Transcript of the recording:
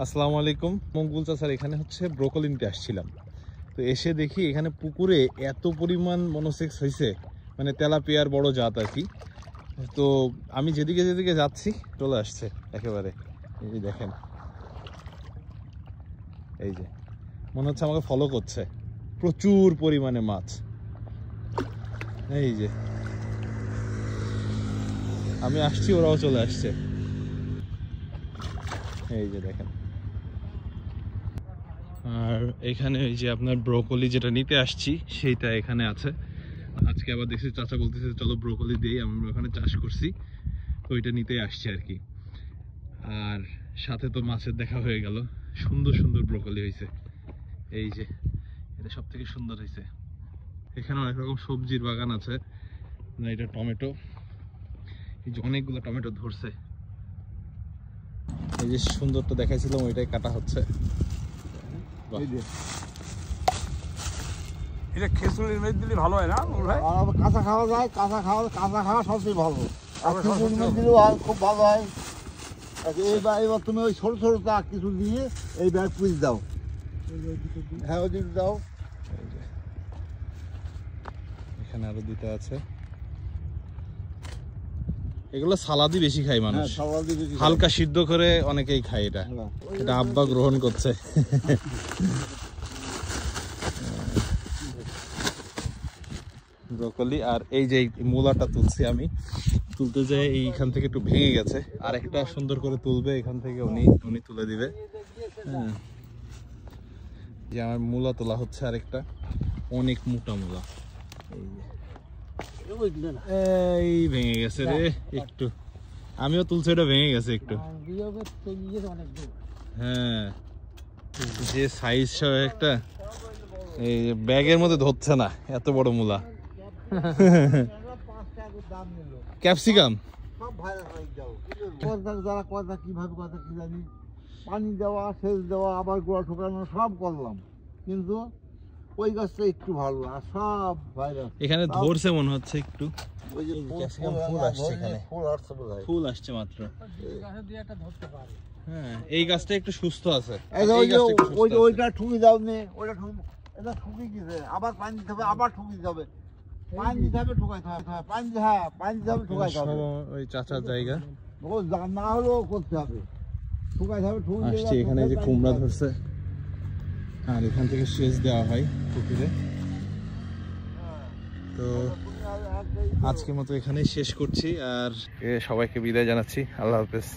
আসসালামু আলাইকুম। মঙ্গল চাচার এখানে হচ্ছে ব্রোকলি নিতে আসছিলাম, তো এসে দেখি এখানে পুকুরে এত পরিমাণ মনোসেক্স হয়েছে, মানে তেলাপিয়ার বড় জাত আর কি। তো আমি যেদিকে যেদিকে যাচ্ছি চলে আসছে একেবারে। এই যে দেখেন, এই যে মনে হচ্ছে আমাকে ফলো করছে, প্রচুর পরিমাণে মাছ। এই যে আমি আসছি, ওরাও চলে আসছে। এই যে দেখেন, আর এখানে এই যে আপনার ব্রোকলি যেটা নিতে আসছি সেইটা এখানে আছে। আজকে আবার দেখছি চাচা বলতেছে চলো ব্রোকলি দিই, আমরা ওখানে চাষ করছি, তো ওইটা নিতেই আসছি আর কি। আর সাথে তো মাছের দেখা হয়ে গেল, সুন্দর সুন্দর ব্রোকলি হয়েছে। এই যে এটা সব থেকে সুন্দর হয়েছে। এখানে অনেক রকম সবজির বাগান আছে, এটা টমেটো, এই যে অনেকগুলো টমেটো ধরছে। এই যে সুন্দরটা দেখাইছিলাম ওইটাই কাটা হচ্ছে। এটা খেসুলির মেঘ দিলে ভালো হয় না ভাই? কাঁচা খাওয়া যায়, কাঁচা খাওয়া সবচেয়ে ভালো। খুব ভালো হয়। এবার তুমি ওই ছোট ছোট তা কিছু দিয়ে এই ব্যাগ পুজ দাও, হ্যাঁ ওই দিকে দাও। এখানে আরো দুটো আছে, এগুলো সালাদি বেশি খায় মানুষ, হালকা সিদ্ধ করে অনেকেই খায়। এটা এটা আব্বা গ্রহণ করছে। ব্রোকলি আর এই যে মূলাটা তুলছি আমি, তুলতে যাই এইখান থেকে একটু ভেঙে গেছে, আর একটা সুন্দর করে তুলবে এখান থেকে, উনি তুলে দিবে। হ্যাঁ, যে আমার মূলা তোলা হচ্ছে, আরেকটা অনেক মোটা মূলা। এই ভেঙে গেছে রে একটু, আমিও তুলছি, এটা ভেঙে গেছে একটু। হ্যাঁ, যে সাইজ সহ একটা, এই ব্যাগের মধ্যে ধরছে না, এত বড় মূলা। ক্যাপসিকাম যারা কথা কিভাবে কথা কি জানি, পানি দেওয়া, সেচ দেওয়া, আবার গোড়া ঠোকানো সব করলাম, কিন্তু ওই গাছটা একটু ভালো, আর সব ভাইরাস এখানে ধরছে মনে হচ্ছে একটু। ওই যে ফুল আসছে, এখানে ফুল আসছে মাত্র। হ্যাঁ, এই গাছটা একটু সুস্থ আছে। ওইটা ঠুকি দাও নে, ওইটা এটা ঠুকি দিতে, আবার পানি দিতে হবে, আবার ঠুকি দিতে হবে, পানি দিতে হবে, ঠুকাইতে হবে, পানি দিতে হবে, ঠুকাইতে হবে। ওই চাচার জায়গা না হলেও করতে হবে, ঠুকাইতে হবে। আসছে এখানে যে কুমড়া ধরছে, আর এখান থেকে সেচ দেওয়া হয় পুকুরে। তো আজকের মতো এখানেই শেষ করছি, আর সবাইকে বিদায় জানাচ্ছি। আল্লাহ হাফেজ।